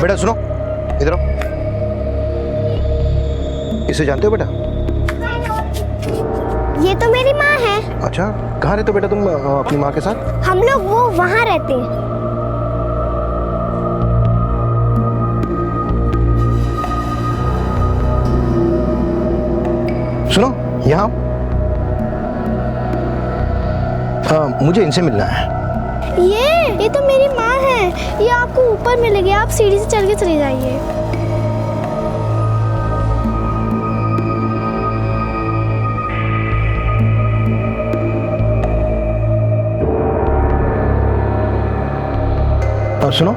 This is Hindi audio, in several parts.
बेटा सुनो, इधर आओ। इसे जानते हो बेटा? ये तो मेरी माँ है। अच्छा, कहाँ रहते हो बेटा तुम अपनी माँ के साथ? हम लोग वो वहाँ रहते हैं। सुनो, यहाँ मुझे इनसे मिलना है। ये तो मेरी माँ है। ये आपको ऊपर मिलेगी, आप सीढ़ी से चल के चले जाइए। और सुनो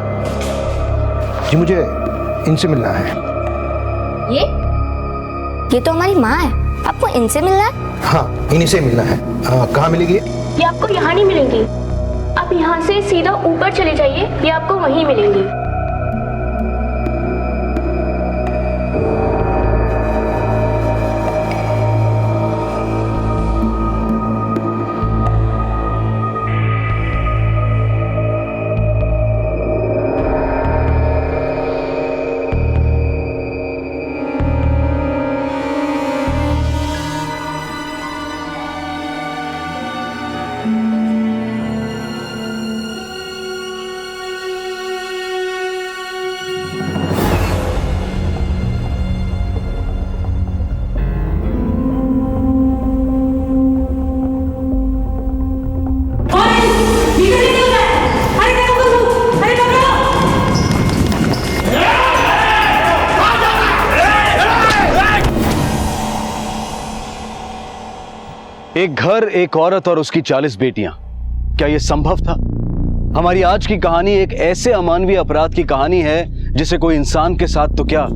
जी, मुझे इनसे मिलना है। ये तो हमारी माँ है, आपको इनसे मिलना है? हाँ, इन्हीं से मिलना है। कहाँ मिलेगी ये आपको यहाँ नहीं मिलेंगी। आप यहाँ से सीधा ऊपर चले जाइए, ये आपको वहीं मिलेंगी। एक घर, एक औरत और उसकी 40 बेटियां, क्या यह संभव था? हमारी आज की कहानी एक ऐसे अमानवीय अपराध की कहानी है जिसे कोई इंसान के साथ तो क्या,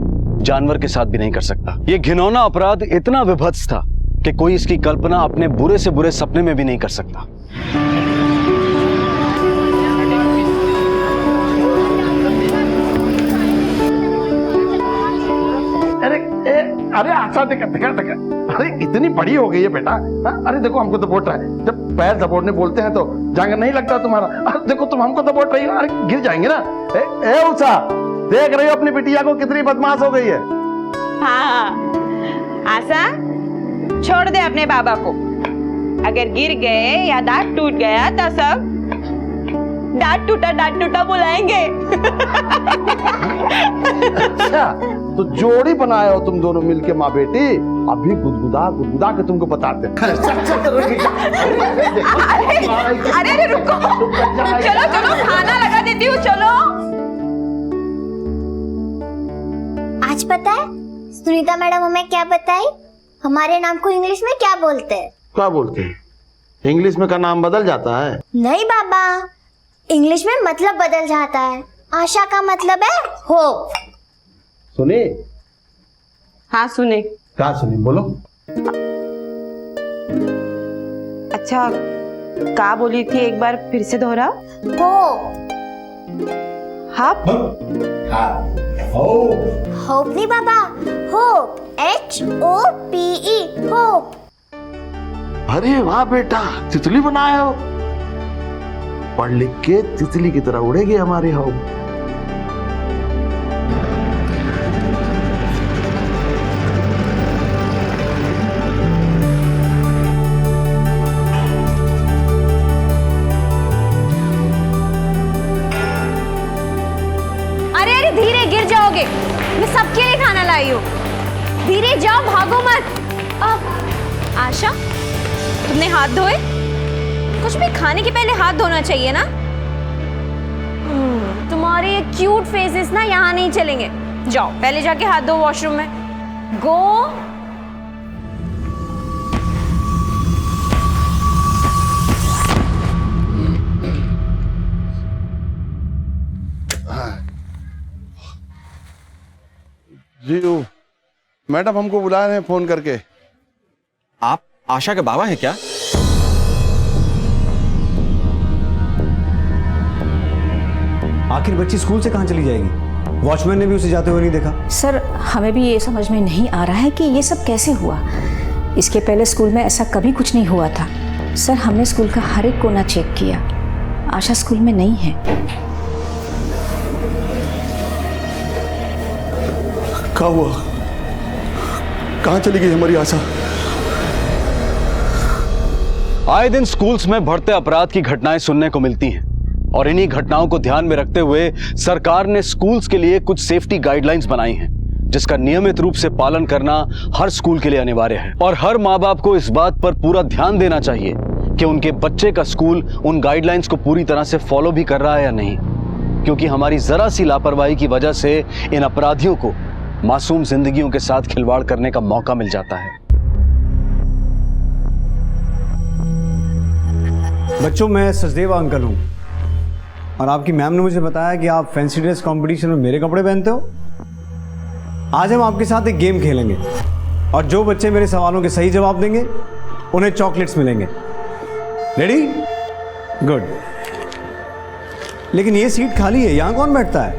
जानवर के साथ भी नहीं कर सकता। यह घिनौना अपराध इतना विभत्स था कि कोई इसकी कल्पना अपने बुरे से बुरे सपने में भी नहीं कर सकता। अरे आशा देखा देखा देखा, अरे इतनी बड़ी हो गई है बेटा। अरे देखो हमको दबोच रहा है। जब पैर दबोचने बोलते हैं तो जांगर नहीं लगता तुम्हारा। अरे देखो तुम हमको दबोच रही हो, अरे गिर जाएंगे ना। ए उषा, देख रही हो अपनी बिटिया को कितनी बदमाश हो गई है। हाँ आशा, छोड़ दे अपने बाबा को। अगर गिर गए या दांत टूट गया तो सब दांत टूटा बुलाएंगे। अच्छा, तो जोड़ी बनाए हो तुम दोनों मिलके माँ बेटी। अभी गुदगुदा के तुमको बताते हैं। अरे रुको, चलो खाना लगा देती हूँ, चलो। आज पता है सुनीता मैडम हमें क्या बताई? हमारे नाम को इंग्लिश में क्या बोलते हैं? क्या बोलते हैं? इंग्लिश में का नाम बदल जाता है? नहीं बाबा, इंग्लिश में मतलब बदल जाता है। आशा का मतलब है होप। सुने? हाँ सुने। क्या सुने, बोलो। अच्छा, क्या बोली थी, एक बार फिर से दोहरा। होप। हप? होप नहीं बाबा, होप, HOPE, होप। अरे वाह बेटा, तितली बनाए हो। पढ़ लिख के तितली की तरह उड़ेगी हमारी होप। अरे धीरे, गिर जाओगे। मैं सबके लिए खाना लाई हूँ। धीरे जाओ, भागो मत। आशा, तुमने हाथ धोए? कुछ भी खाने के पहले हाथ धोना चाहिए ना। तुम्हारे ये क्यूट फेसेस ना यहाँ नहीं चलेंगे। जाओ पहले जाके हाथ धो वॉशरूम में। गो। जी मैडम हमको बुला रहे हैं फोन करके। आप आशा के बाबा हैं क्या? आखिर बच्ची स्कूल से कहाँ चली जाएगी? वॉचमैन ने भी उसे जाते हुए नहीं देखा। सर, हमें भी ये समझ में नहीं आ रहा है कि ये सब कैसे हुआ। इसके पहले स्कूल में ऐसा कभी कुछ नहीं हुआ था। सर, हमने स्कूल का हर एक कोना चेक किया। आशा स्कूल में नहीं है। क्या हुआ? कहाँ चली गई हमारी आशा? आए दिन स्कूल्स में बढ़ते अपराध की घटनाएं सुनने को मिलती हैं और इन्हीं घटनाओं को ध्यान में रखते हुए सरकार ने स्कूल्स के लिए कुछ सेफ्टी गाइडलाइंस बनाई हैं, जिसका नियमित रूप से पालन करना हर स्कूल के लिए अनिवार्य है। और हर माँ बाप को इस बात पर पूरा ध्यान देना चाहिए कि उनके बच्चे का स्कूल उन गाइडलाइंस को पूरी तरह से फॉलो भी कर रहा है या नहीं, क्योंकि हमारी जरा सी लापरवाही की वजह से इन अपराधियों को मासूम जिंदगियों के साथ खिलवाड़ करने का मौका मिल जाता है। बच्चों, मैं सचदेव अंकल हूँ और आपकी मैम ने मुझे बताया कि आप फैंसी ड्रेस कंपटीशन में मेरे कपड़े पहनते हो। आज हम आपके साथ एक गेम खेलेंगे और जो बच्चे मेरे सवालों के सही जवाब देंगे उन्हें चॉकलेट्स मिलेंगे। रेडी? गुड। लेकिन ये सीट खाली है, यहाँ कौन बैठता है?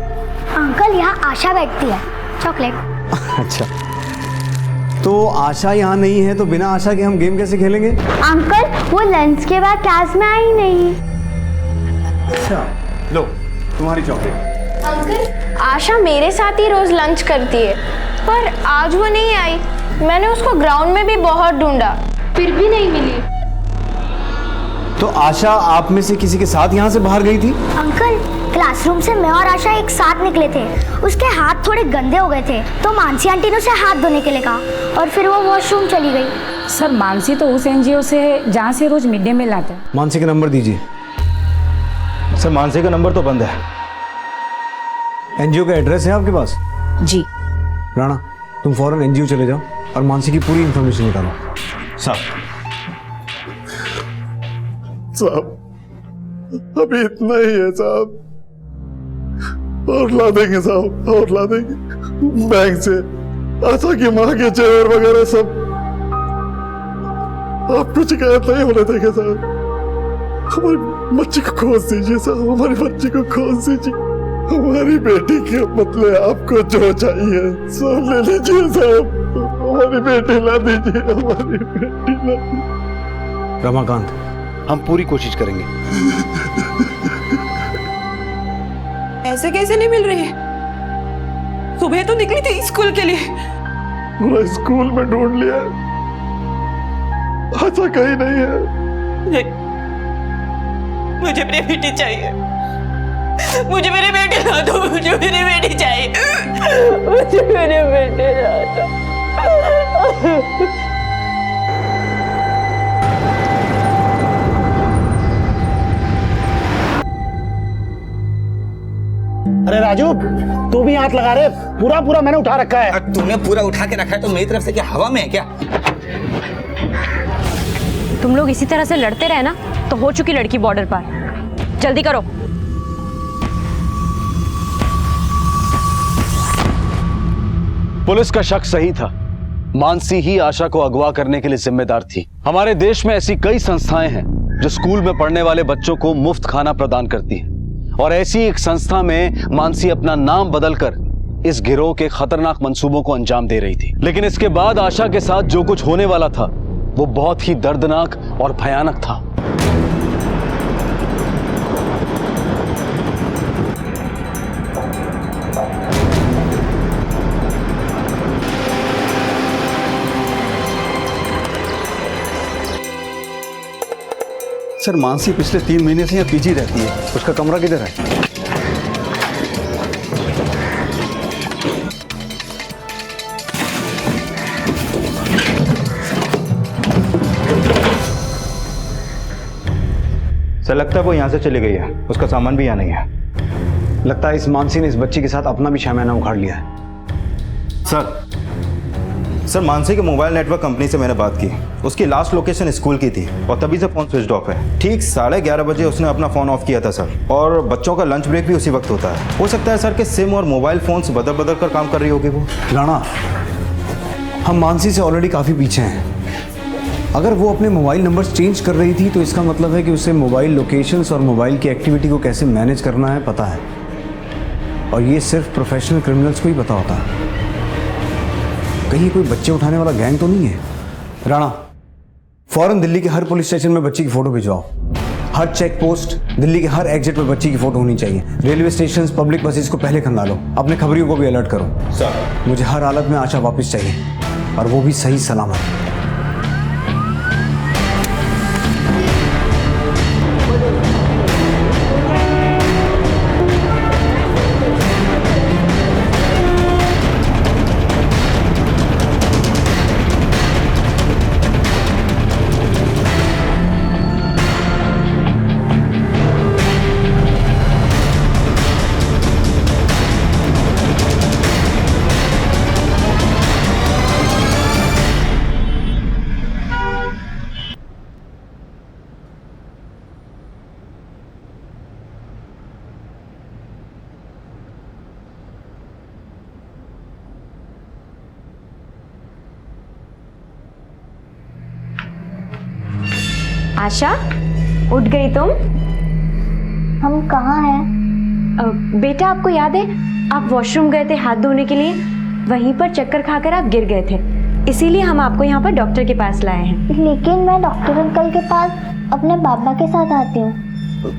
अंकल, यहाँ आशा बैठती है। चॉकलेट। अच्छा, तो आशा यहाँ नहीं है तो बिना आशा के हम गेम कैसे खेलेंगे? अंकल, वो लंच के बाद क्लास में आई नहीं। अच्छा, लो तुम्हारी चॉकलेट। अंकल, आशा मेरे साथ ही रोज लंच करती है, पर आज वो नहीं आई। मैंने उसको ग्राउंड में भी बहुत ढूंढा, फिर भी नहीं मिली। तो आशा आप में से किसी के साथ यहाँ से बाहर गई थी? अंकल, क्लासरूम से मैं और आशा एक साथ निकले थे। उसके हाथ थोड़े गंदे हो गए थे तो मानसी आंटी ने उसे हाथ धोने के लिए कहा और फिर वो वॉशरूम चली गई। सर, मानसी तो उस एनजीओ से है जहाँ से रोज मिड डे मील आता है। मानसी का नंबर दीजिए। सर, मानसी का नंबर तो बंद है। एनजीओ का एड्रेस है आपके पास? जी। राणा, तुम फौरन एनजीओ चले जाओ और मानसी की पूरी इंफॉर्मेशन निकालो। साहब, अभी इतना ही है साहब, और ला देंगे साहब, और ला देंगे बैंक से। आशा की माँ के चेयर वगैरह सब। आपको शिकायत नहीं होने देंगे साहब। हमारी बच्ची को खोज दीजिए साहब, हमारी बच्ची को खोज दीजिए। हमारी बेटी के बदले आपको जो चाहिए सब ले लीजिए साहब। हमारी बेटी ला दीजिए, हमारी बेटी ला दीजिए। रमाकांत, हम पूरी कोशिश करेंगे। ऐसे कैसे नहीं मिल रही है? सुबह तो निकली थी स्कूल के लिए। पूरा स्कूल में ढूंढ लिया, आशा कहीं नहीं है। नहीं, मुझे मेरी बेटी चाहिए। मुझे मेरी बेटी ला दो, मुझे मेरी बेटी चाहिए। मुझे मेरी बेटी ला दो। अरे राजू, तू भी हाथ लगा रहे? पूरा पूरा मैंने उठा रखा है। तूने पूरा उठा के रखा है तो मेरी तरफ से क्या हवा में है क्या? तुम लोग इसी तरह से लड़ते रहे ना तो हो चुकी लड़की बॉर्डर पार। जल्दी करो। पुलिस का शक सही था। मानसी ही आशा को अगवा करने के लिए जिम्मेदार थी। हमारे देश में ऐसी कई संस्थाएं हैं जो स्कूल में पढ़ने वाले बच्चों को मुफ्त खाना प्रदान करती हैं, और ऐसी एक संस्था में मानसी अपना नाम बदलकर इस गिरोह के खतरनाक मंसूबों को अंजाम दे रही थी। लेकिन इसके बाद आशा के साथ जो कुछ होने वाला था वो बहुत ही दर्दनाक और भयानक था। सर, मानसी पिछले 3 महीने से यहाँ पीजी रहती है। उसका कमरा किधर है? सर, लगता है वो यहाँ से चली गई है। उसका सामान भी यहाँ नहीं है। लगता है इस मानसी ने इस बच्ची के साथ अपना भी शामियाना उखाड़ लिया है। सर, मानसी के मोबाइल नेटवर्क कंपनी से मैंने बात की। उसकी लास्ट लोकेशन स्कूल की थी और तभी से फोन स्विच ऑफ है। ठीक 11:30 बजे उसने अपना फोन ऑफ किया था सर, और बच्चों का लंच ब्रेक भी उसी वक्त होता है। हो सकता है सर कि सिम और मोबाइल फोन्स बदल बदल कर काम कर रही होगी वो। राणा, हम मानसी से ऑलरेडी काफ़ी पीछे हैं। अगर वो अपने मोबाइल नंबर्स चेंज कर रही थी तो इसका मतलब है कि उसे मोबाइल लोकेशंस और मोबाइल की एक्टिविटी को कैसे मैनेज करना है पता है, और ये सिर्फ प्रोफेशनल क्रिमिनल्स को ही पता होता है। कहीं कोई बच्चे उठाने वाला गैंग तो नहीं है? राणा, फौरन दिल्ली के हर पुलिस स्टेशन में बच्ची की फोटो भिजवाओ। हर चेक पोस्ट, दिल्ली के हर एग्जिट पर बच्ची की फोटो होनी चाहिए। रेलवे स्टेशन, पब्लिक बसेस को पहले खंगालो। अपने खबरियों को भी अलर्ट करो। सर। मुझे हर हालत में आशा वापस चाहिए, और वो भी सही सलामत। आशा, उठ गई तुम? हम कहाँ हैं? बेटा, आपको याद है आप वॉशरूम गए थे हाथ धोने के लिए? वहीं पर चक्कर खाकर आप गिर गए थे, इसीलिए हम आपको यहाँ पर डॉक्टर के पास लाए हैं। लेकिन मैं डॉक्टर अंकल के पास अपने बाबा के साथ आती हूँ।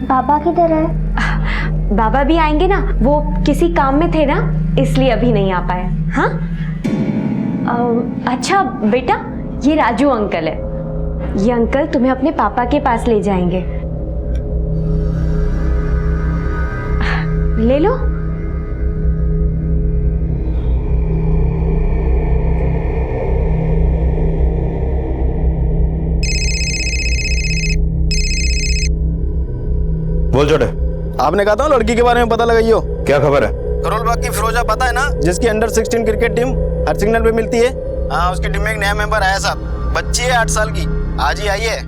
बाबा किधर है? बाबा भी आएंगे ना, वो किसी काम में थे ना, इसलिए अभी नहीं आ पाए। हाँ, अच्छा बेटा, ये राजू अंकल है। ये अंकल तुम्हें अपने पापा के पास ले जाएंगे। ले लो। बोल छोटे। आपने कहा था लड़की के बारे में पता लगाइयो। क्या खबर है? करोल बाग की फिरोजा पता है ना, जिसकी अंडर 16 क्रिकेट टीम हर सिग्नल पे मिलती है? हाँ, उसकी टीम में एक नया मेंबर आया साहब। बच्ची है 8 साल की, आज ही आई है।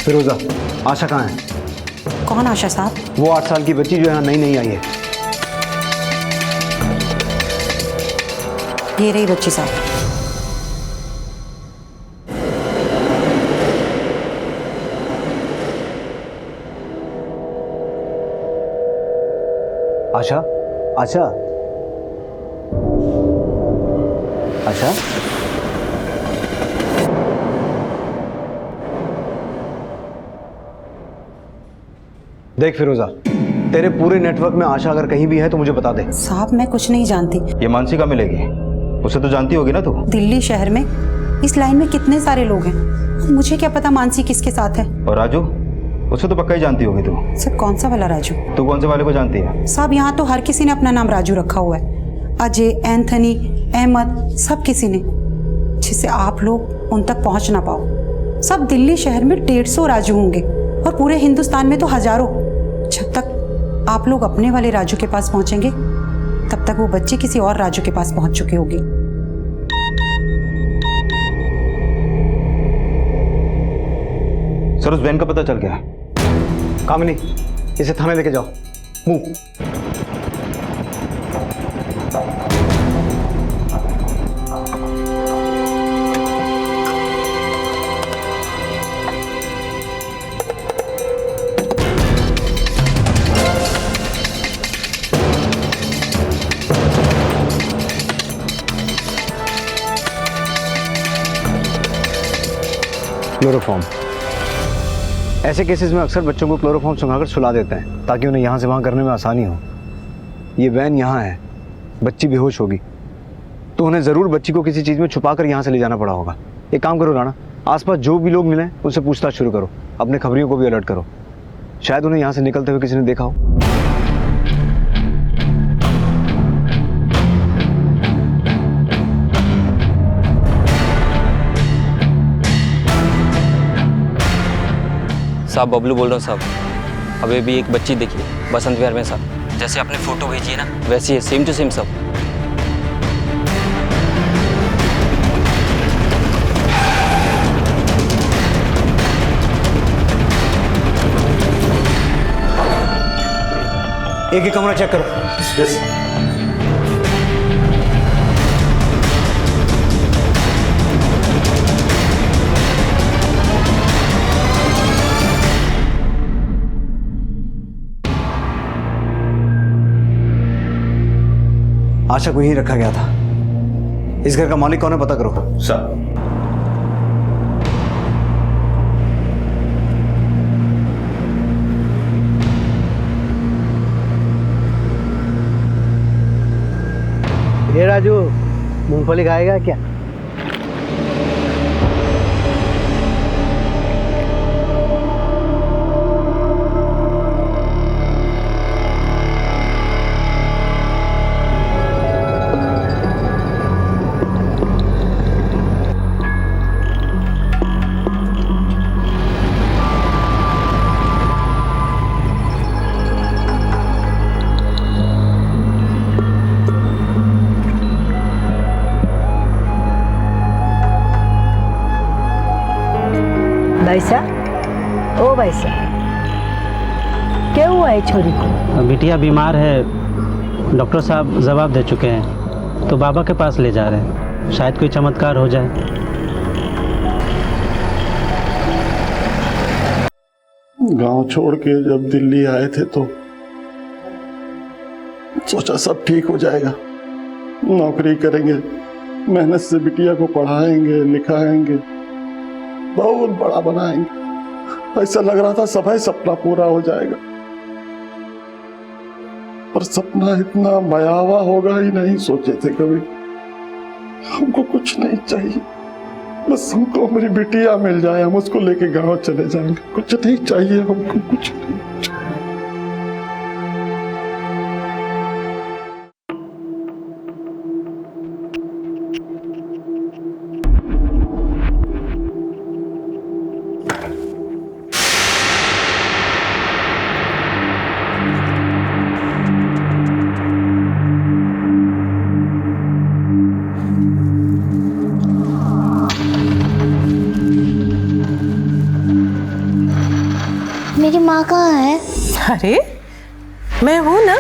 फिरोजा, आशा कहाँ है? कौन आशा साहब? वो 8 साल की बच्ची जो यहाँ नई आई है। ये रही बच्ची साहब। आशा, आशा, आशा। देख फिरोजा, तेरे पूरे नेटवर्क में आशा अगर कहीं भी है तो मुझे बता दे। साहब, मैं कुछ नहीं जानती। ये मानसी कहाँ मिलेगी? उसे तो जानती होगी ना तू? दिल्ली शहर में इस लाइन में कितने सारे लोग हैं, मुझे क्या पता मानसी किसके साथ है। और राजू, उसे तो पक्का ही जानती होगी तू। सर, कौन सा वाला राजू? तू कौन से वाले को जानती है? साहब, यहाँ तो हर किसी ने अपना नाम राजू रखा हुआ है। अजय, एंथनी, अहमद, सब किसी ने, जिससे आप लोग उन तक पहुँच ना पाओ। सब दिल्ली शहर में 150 राजू होंगे, और पूरे हिंदुस्तान में तो हजारों। जब तक आप लोग अपने वाले राजू के पास पहुंचेंगे, तब तक वो बच्ची किसी और राजू के पास पहुंच चुकी होगी। सर, उस बहन का पता चल गया? कामिनी, इसे थाने लेके जाओ। मूव। क्लोरोफॉर्म। ऐसे केसेस में अक्सर बच्चों को क्लोरोफॉर्म सुंघाकर सुला देते हैं ताकि उन्हें यहाँ से वहाँ करने में आसानी हो। ये वैन यहाँ है, बच्ची बेहोश होगी तो उन्हें ज़रूर बच्ची को किसी चीज़ में छुपा कर यहाँ से ले जाना पड़ा होगा। एक काम करो राणा, आसपास जो भी लोग मिलें उनसे पूछताछ शुरू करो, अपने खबरियों को भी अलर्ट करो। शायद उन्हें यहाँ से निकलते हुए किसी ने देखा हो। साहब, बबलू बोल रहा हूँ साहब। अभी भी एक बच्ची देखी बसंत विहार में साहब, जैसे आपने फोटो भेजी है ना वैसी है, सेम टू सेम सब। एक एक कमरा चेक करो। यस। आशा को यहीं रखा गया था। इस घर का मालिक कौन है पता करो। सर। ये राजू, मूंगफली खाएगा क्या? भाईसा, ओ भाईसा, क्या हुआ है छोरी को? बिटिया बीमार है, डॉक्टर साहब जवाब दे चुके हैं, तो बाबा के पास ले जा रहे हैं, शायद कोई चमत्कार हो जाए। गांव छोड़ के जब दिल्ली आए थे तो सोचा सब ठीक हो जाएगा, नौकरी करेंगे, मेहनत से बिटिया को पढ़ाएंगे लिखाएंगे, बहुत बड़ा बनाएंगे। ऐसा लग रहा था सब है सपना पूरा हो जाएगा, पर सपना इतना भयावह होगा ही नहीं सोचे थे कभी। हमको कुछ नहीं चाहिए, बस हमको मेरी बिटिया मिल जाए, हम उसको लेके गांव चले जाएंगे। कुछ नहीं चाहिए हमको, कुछ नहीं। मेरी माँ कहाँ है? अरे मैं हूं ना,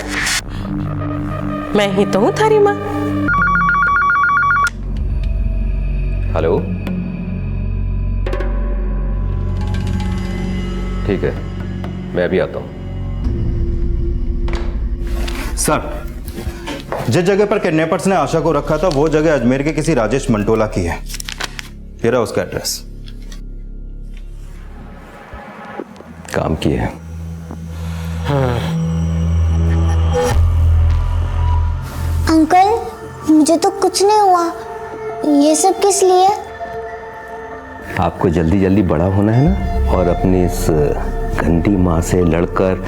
मैं ही तो हूं थारी माँ। हेलो, ठीक है, मैं अभी आता हूं। सर, जिस जगह पर किडनैपर्स ने आशा को रखा था वो जगह अजमेर के किसी राजेश मंटोला की है। ये रहा उसका एड्रेस। काम किए हैं। अंकल, मुझे तो कुछ नहीं हुआ, ये सब किस लिए? आपको जल्दी जल्दी बड़ा होना है ना, और अपनी इस गंदी माँ से लड़कर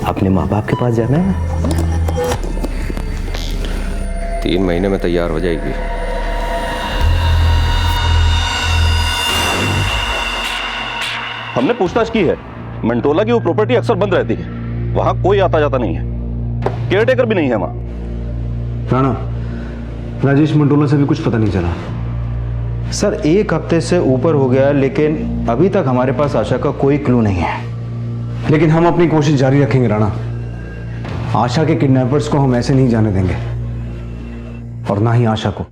अपने माँ बाप के पास जाना है ना। 3 महीने में तैयार हो जाएगी। हमने पूछताछ की है, मंटोला की वो प्रॉपर्टी अक्सर बंद रहती है, वहां कोई आता जाता नहीं है, केयरटेकर भी नहीं है वहां। राणा, राजेश मंटोला से भी कुछ पता नहीं चला। सर, 1 हफ्ते से ऊपर हो गया, लेकिन अभी तक हमारे पास आशा का कोई क्लू नहीं है। लेकिन हम अपनी कोशिश जारी रखेंगे राणा। आशा के किडनैपर्स को हम ऐसे नहीं जाने देंगे, और ना ही आशा को।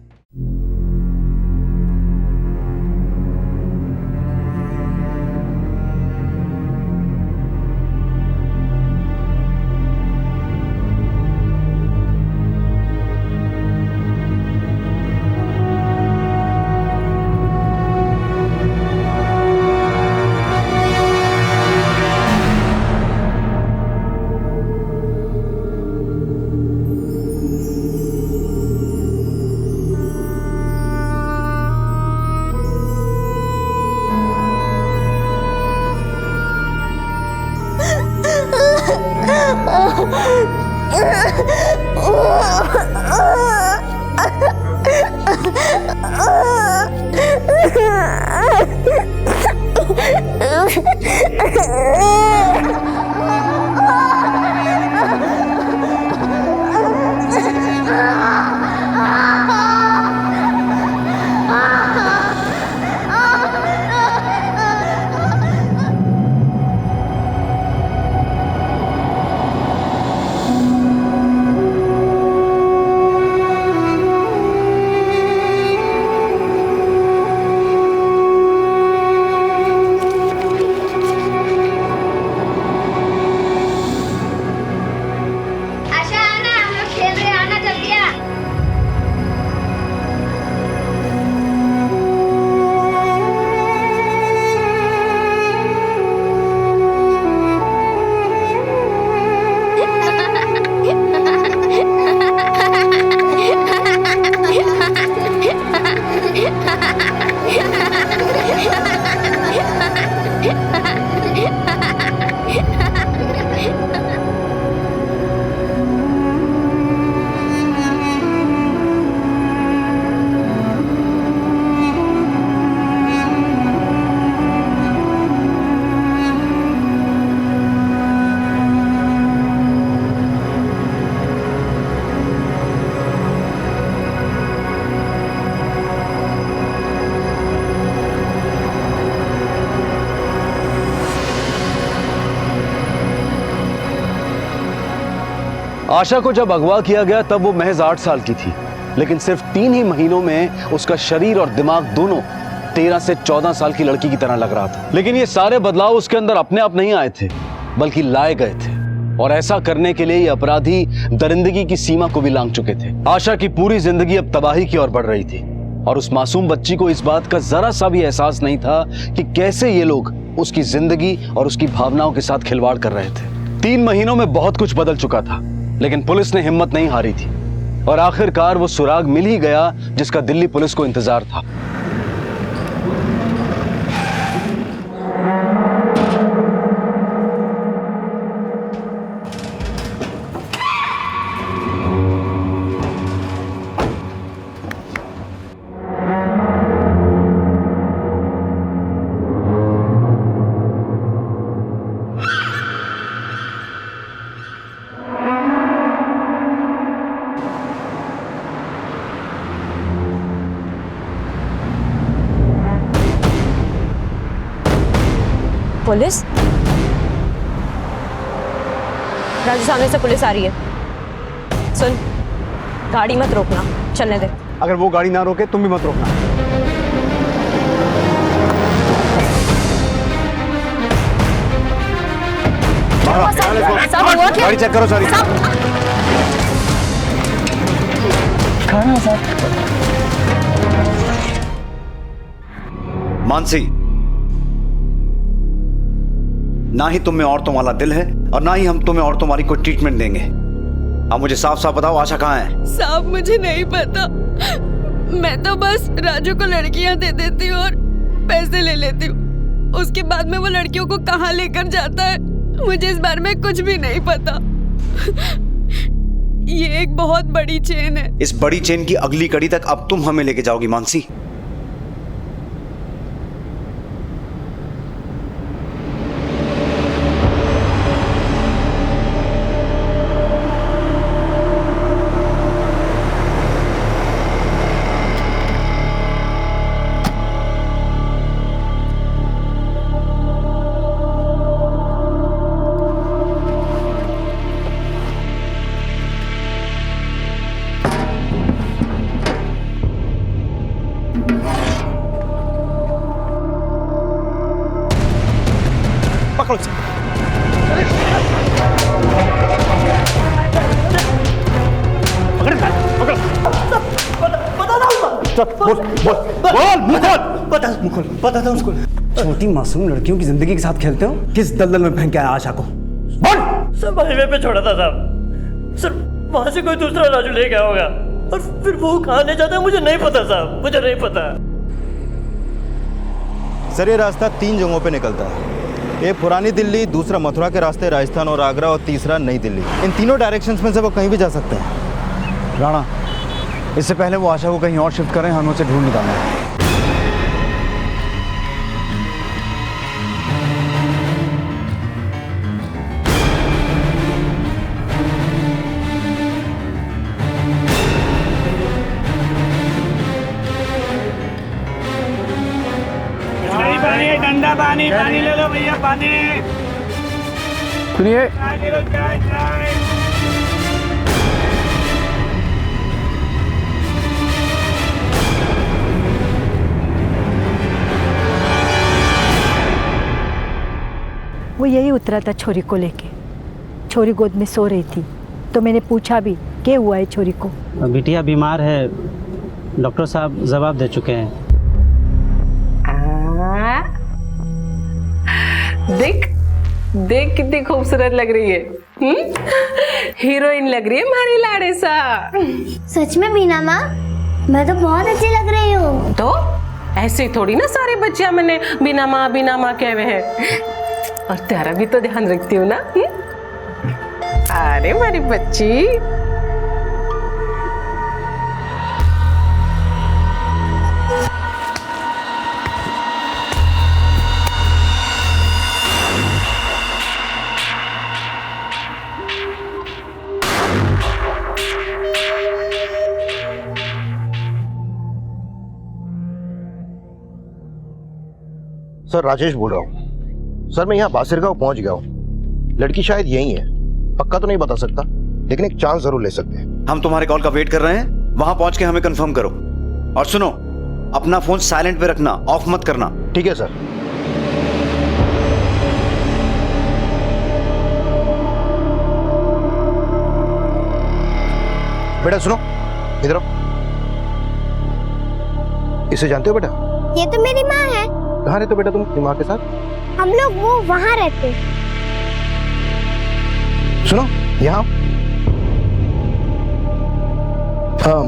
आशा को जब अगवा किया गया तब वो महज 8 साल की थी, लेकिन सिर्फ 3 ही महीनों में उसका शरीर और दिमाग दोनों 13 से 14 साल की लड़की की तरह लग रहा था। लेकिन ये सारे बदलाव उसके अंदर अपने आप नहीं आए थे, बल्कि लाए गए थे, और ऐसा करने के लिए ये अपराधी दरिंदगी की सीमा को भी लांघ चुके थे। आशा की पूरी जिंदगी अब तबाही की ओर बढ़ रही थी, और उस मासूम बच्ची को इस बात का जरा सा भी एहसास नहीं था कि कैसे ये लोग उसकी जिंदगी और उसकी भावनाओं के साथ खिलवाड़ कर रहे थे। 3 महीनों में बहुत कुछ बदल चुका था, लेकिन पुलिस ने हिम्मत नहीं हारी थी, और आखिरकार वो सुराग मिल ही गया जिसका दिल्ली पुलिस को इंतजार था। पुलिस? राजू, सामने से पुलिस आ रही है। सुन, गाड़ी मत रोकना, चलने दे। अगर वो गाड़ी ना रोके तुम भी मत रोकना। गाड़ी चेक करो सारी। मानसी, ना ही तुम में औरतों वाला दिल है और ना ही हम तुम्हें औरतों वाली कोई ट्रीटमेंट देंगे। अब मुझे साफ साफ बताओ, आशा कहाँ है? साहब मुझे नहीं पता, मैं तो बस राजू को लड़कियां दे देती हूँ और पैसे ले लेती हूँ। उसके बाद में वो लड़कियों को कहाँ लेकर जाता है मुझे इस बारे में कुछ भी नहीं पता। ये एक बहुत बड़ी चेन है। इस बड़ी चेन की अगली कड़ी तक अब तुम हमें लेके जाओगी मानसी। पता था उसको। छोटी मासूम लड़कियों की जिंदगी के साथ खेलते हो? किस दलदल में फेंक के आया आशा को? सब हाईवे पे छोड़ा था साहब। सर वहां से कोई दूसरा राजू ले गया होगा, और फिर वो कहाँ ले जाता है मुझे नहीं पता साहब, मुझे नहीं पता। सर ये रास्ता 3 जगहों पे निकलता है। एक पुरानी दिल्ली, दूसरा मथुरा के रास्ते राजस्थान और आगरा, और तीसरा नई दिल्ली। इन तीनों डायरेक्शंस में से वो कहीं भी जा सकते हैं। राणा, इससे पहले वो आशा को कहीं और शिफ्ट करें, हमें उसे ढूंढ निकालना है। ठंडा पानी, पानी ले लो भैया, पानी। सुनिए, वो यही उतरा था छोरी को लेके। छोरी गोद में सो रही थी, तो मैंने पूछा भी क्या हुआ है छोरी को। बिटिया बीमार है, डॉक्टर साहब जवाब दे चुके हैं। देख देख कितनी खूबसूरत लग रही है। हीरोइन लग रही है हमारी लाड़े सा। सच में बीना माँ, मैं तो बहुत अच्छी लग रही हूँ। तो ऐसे ही थोड़ी ना सारे बच्चे मैंने बिना माँ कहे हुए हैं, और तेरा भी तो ध्यान रखती हूँ ना। अरे हमारी बच्ची, सर राजेश बोल रहा हूँ। सर मैं यहाँ बासिरगांव पहुँच गया हूँ। लड़की शायद यही है, पक्का तो नहीं बता सकता, लेकिन एक चांस जरूर ले सकते हैं। हम तुम्हारे कॉल का वेट कर रहे हैं, वहां पहुंच के हमें कंफर्म करो। और सुनो, अपना फोन साइलेंट पे रखना, ऑफ मत करना। ठीक है सर। बेटा सुनो, इधर आओ। इसे जानते हो बेटा? ये तो मेरी माँ है। कहाँ रहते हो बेटा तुम अपनी माँ के साथ? हम लोग वो वहाँ रहते। सुनो यहाँ,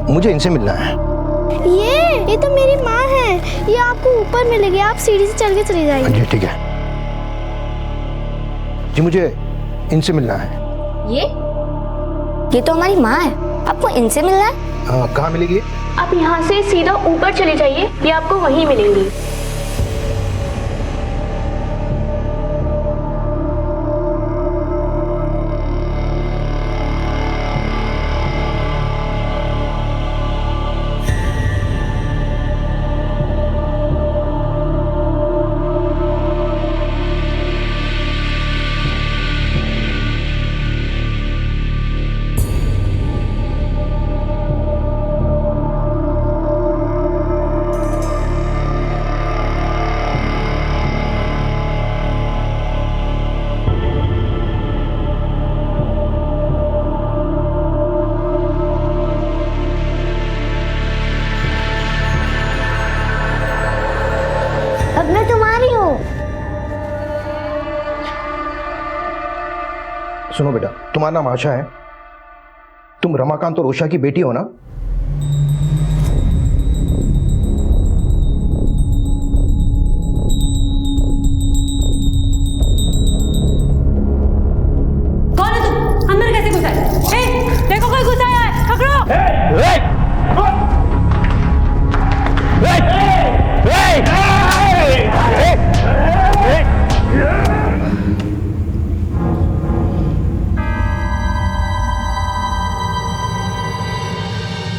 मुझे इनसे मिलना है। ये तो मेरी माँ है। ये आपको ऊपर मिलेगी, आप सीढ़ी से चल के चली जाएगी। जी ठीक है जी, मुझे इनसे मिलना है। ये तो हमारी माँ है, आपको इनसे मिलना है? कहाँ मिलेगी? आप यहाँ से सीधा ऊपर चले जाइए, ये आपको वहीं मिलेंगी। अब मैं तुम्हारी हूँ। सुनो बेटा, तुम्हारा नाम आशा है, तुम रमाकांत और उषा की बेटी हो ना? कौन है तुम? अंदर कैसे घुसा है? देखो कोई घुसा है, पकड़ो।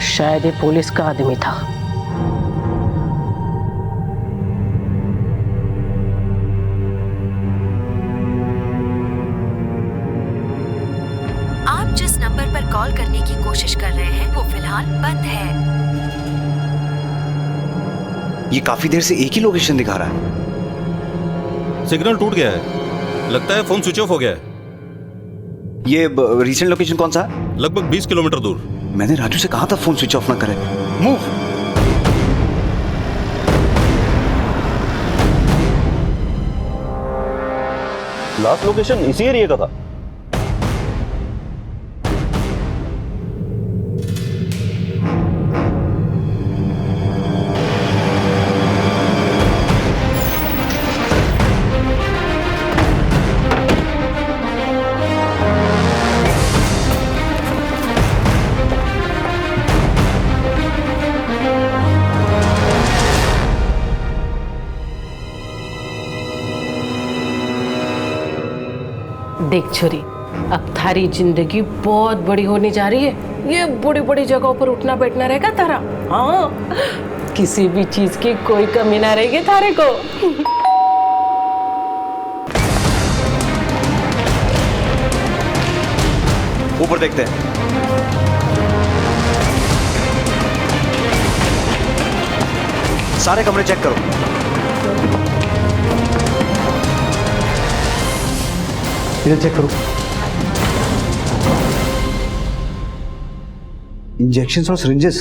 शायद ये पुलिस का आदमी था। आप जिस नंबर पर कॉल करने की कोशिश कर रहे हैं वो फिलहाल बंद है। ये काफी देर से एक ही लोकेशन दिखा रहा है। सिग्नल टूट गया है, लगता है फोन स्विच ऑफ हो गया है। ये रीसेंट लोकेशन कौन सा है? लगभग 20 किलोमीटर दूर। मैंने राजू से कहा था फोन स्विच ऑफ ना करे। मूव। लास्ट लोकेशन इसी एरिया का था। देख छोरी, अब थारी जिंदगी बहुत बड़ी होने जा रही है। ये बड़ी बड़ी जगहों पर उठना बैठना रहेगा तारा। हाँ, किसी भी चीज की कोई कमी ना रहेगी थारे को। ऊपर देखते हैं। सारे कमरे चेक करो। इधर चेक करो। इंजेक्शन और सिरिंजेस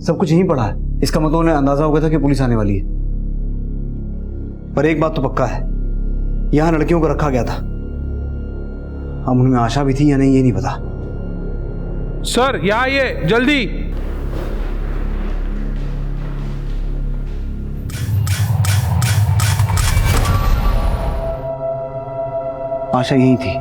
सब कुछ यहीं पड़ा है। इसका मतलब उन्हें अंदाजा हो गया था कि पुलिस आने वाली है। पर एक बात तो पक्का है, यहां लड़कियों को रखा गया था। हम उनमें आशा भी थी या नहीं ये नहीं पता। सर यहाँ आइए जल्दी। आशा यही थी।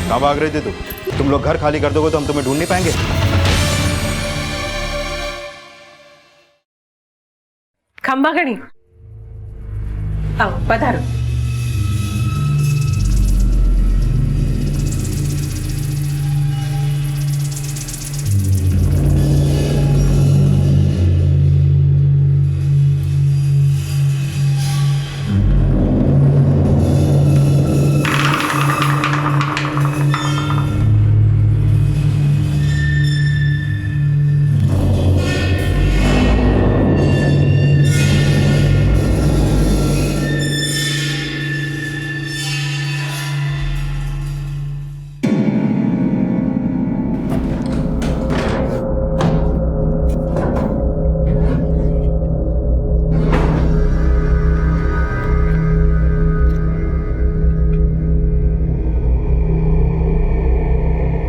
कहाँ भाग रहे थे तुम लोग घर खाली कर दोगे तो हम तुम्हें ढूंढ नहीं पाएंगे। खंबा गणी, आओ पधारो।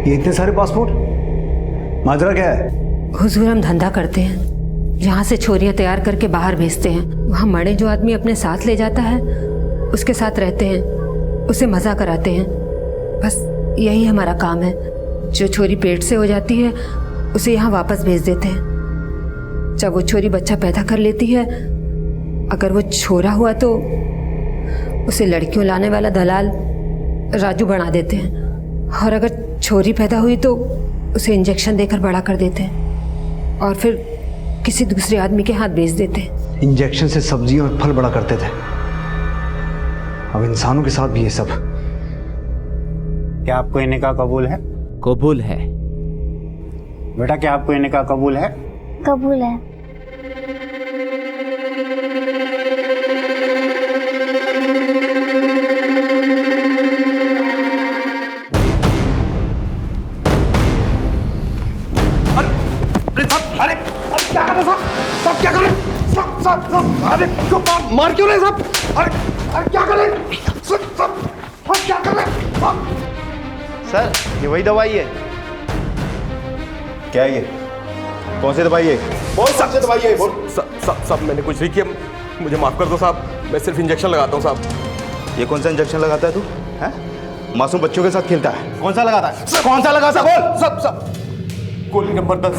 ये इतने सारे पासपोर्ट, माजरा क्या है? हुजूर हम धंधा करते हैं, यहाँ से छोरियाँ तैयार करके बाहर भेजते हैं। वहाँ मरे जो आदमी अपने साथ ले जाता है उसके साथ रहते हैं, उसे मज़ा कराते हैं। बस यही हमारा काम है। जो छोरी पेट से हो जाती है उसे यहाँ वापस भेज देते हैं। जब वो छोरी बच्चा पैदा कर लेती है, अगर वो छोरा हुआ तो उसे लड़कियों लाने वाला दलाल राजू बना देते हैं, और अगर छोरी पैदा हुई तो उसे इंजेक्शन देकर बड़ा कर देते हैं और फिर किसी दूसरे आदमी के हाथ बेच देते हैं। इंजेक्शन से सब्जी और फल बड़ा करते थे, अब इंसानों के साथ भी ये सब। क्या आपको ये निकाह कबूल है? कबूल है। बेटा क्या आपको ये निकाह कबूल है? कबूल है। अरे क्या कर रहे साहब? क्या कर रहे? साहब अरे क्यों मार क्यों रहे साहब? अरे क्या कर रहे? साहब क्या कर रहे? सर ये वही दवाई है। क्या है ये? कौन सी दवाई है? बोल सबसे दवाई है, बोल। सब मैंने कुछ नहीं किया, मुझे माफ कर दो साहब, मैं सिर्फ इंजेक्शन लगाता हूँ साहब। ये कौन सा इंजेक्शन लगाता है तू? हैं? मासूम बच्चों के साथ खेलता है। कौन सा लगाता है? कौन सा लगाता है? बोल। सब गोली नंबर 10।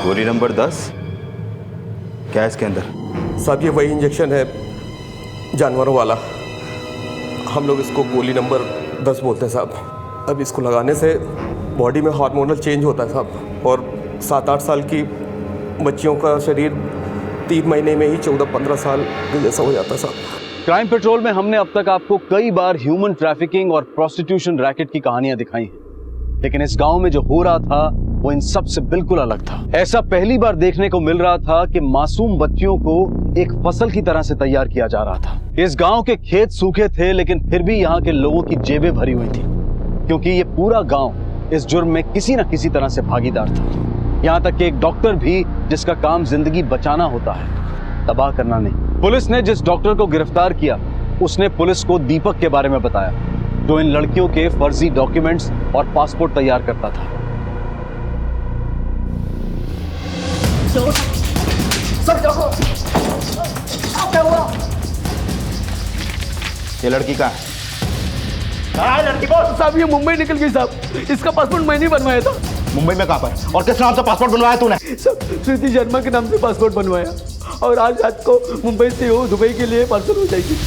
गोली नंबर 10? क्या है इसके अंदर? साहब ये वही इंजेक्शन है जानवरों वाला, हम लोग इसको गोली नंबर 10 बोलते हैं साहब। अब इसको लगाने से बॉडी में हार्मोनल चेंज होता है साहब, और 7-8 साल की बच्चियों का शरीर 3 महीने में ही 14-15 साल के जैसा हो जाता है साहब। क्राइम पेट्रोल में हमने अब तक आपको कई बार ह्यूमन ट्रैफिकिंग और प्रोस्टिट्यूशन रैकेट की कहानियां दिखाई हैं, लेकिन इस गांव में जो हो रहा था वो इन सब से बिल्कुल अलग था। ऐसा पहली बार देखने को मिल रहा था कि मासूम बच्चियों को एक फसल की तरह से तैयार किया जा रहा था। इस गांव के खेत सूखे थे, लेकिन फिर भी यहाँ के लोगों की जेबें भरी हुई थी, क्योंकि ये पूरा गांव इस जुर्म में किसी न किसी तरह से भागीदार था। यहाँ तक कि एक डॉक्टर भी, जिसका काम जिंदगी बचाना होता है, तबाह करना नहीं। पुलिस ने जिस डॉक्टर को गिरफ्तार किया उसने पुलिस को दीपक के बारे में बताया, जो इन लड़कियों के फर्जी डॉक्यूमेंट्स और पासपोर्ट तैयार करता था। क्या हुआ? ये लड़की कहाँ है? कहाँ है लड़की? बोल साहब ये मुंबई निकल गई साहब, इसका पासपोर्ट मैंने बनवाया था। मुंबई में कहाँ पर? और किस नाम से पासपोर्ट बनवाया तूने? श्रुति शर्मा के नाम से पासपोर्ट बनवाया, और आज रात को मुंबई से वो दुबई के लिए पार्सल हो जाएगी।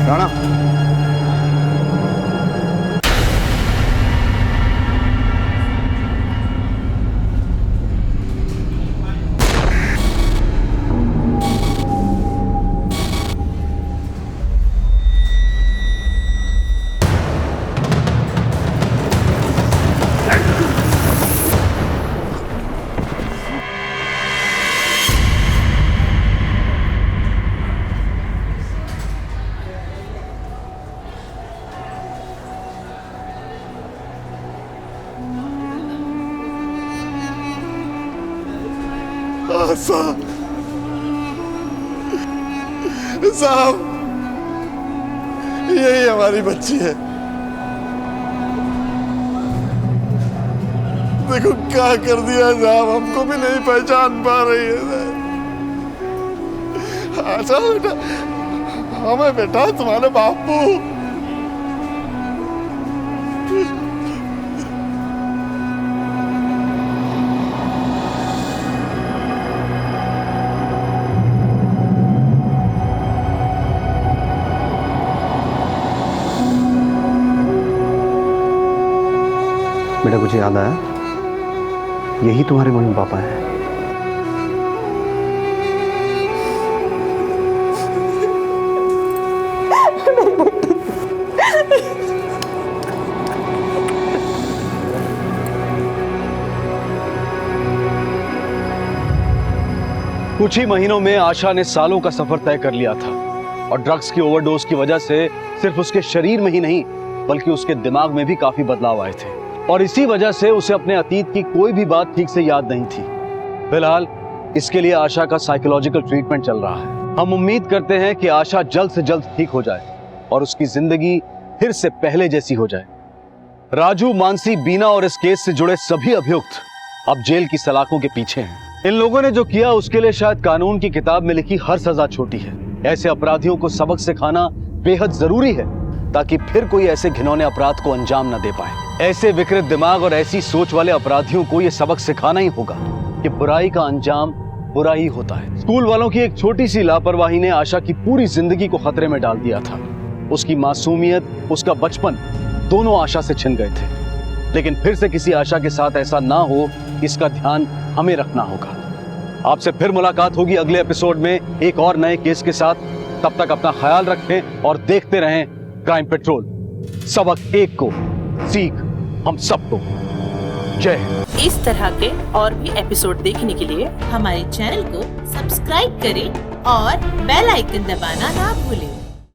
राणा, साहब यही हमारी बच्ची है, देखो क्या कर दिया साहब, हमको भी नहीं पहचान पा रही है। अच्छा बेटा, हमें बेटा तुम्हारे बापू। बेटा कुछ याद आया? यही तुम्हारे मम्मी पापा हैं। कुछ ही महीनों में आशा ने सालों का सफर तय कर लिया था और ड्रग्स की ओवरडोज की वजह से सिर्फ उसके शरीर में ही नहीं बल्कि उसके दिमाग में भी काफी बदलाव आए थे और इसी वजह से उसे अपने अतीत की कोई भी बात ठीक से याद नहीं थी। फिलहाल इसके लिए आशा का साइकोलॉजिकल ट्रीटमेंट चल रहा है। हम उम्मीद करते हैं कि आशा जल्द से जल्द ठीक हो जाए और उसकी जिंदगी फिर से पहले जैसी हो जाए। राजू, मानसी, बीना और इस केस से जुड़े सभी अभियुक्त अब जेल की सलाखों के पीछे हैं। इन लोगों ने जो किया उसके लिए शायद कानून की किताब में लिखी हर सजा छोटी है। ऐसे अपराधियों को सबक सिखाना बेहद जरूरी है ताकि फिर कोई ऐसे घिनौने अपराध को अंजाम न दे पाए। ऐसे विकृत दिमाग और ऐसी सोच वाले अपराधियों को यह सबक सिखाना ही होगा कि बुराई का अंजाम बुरा ही होता है। स्कूल वालों की एक छोटी सी लापरवाही ने आशा की पूरी जिंदगी को खतरे में डाल दिया था। उसकी मासूमियत, उसका बचपन दोनों आशा से छिन गए थे। लेकिन फिर से किसी आशा के साथ ऐसा ना हो, इसका ध्यान हमें रखना होगा। आपसे फिर मुलाकात होगी अगले एपिसोड में एक और नए केस के साथ। तब तक अपना ख्याल रखें और देखते रहें क्राइम पेट्रोल। सबक एक को सीख हम सबको। जय हिंद। इस तरह के और भी एपिसोड देखने के लिए हमारे चैनल को सब्सक्राइब करें और बेल आइकन दबाना ना भूलें।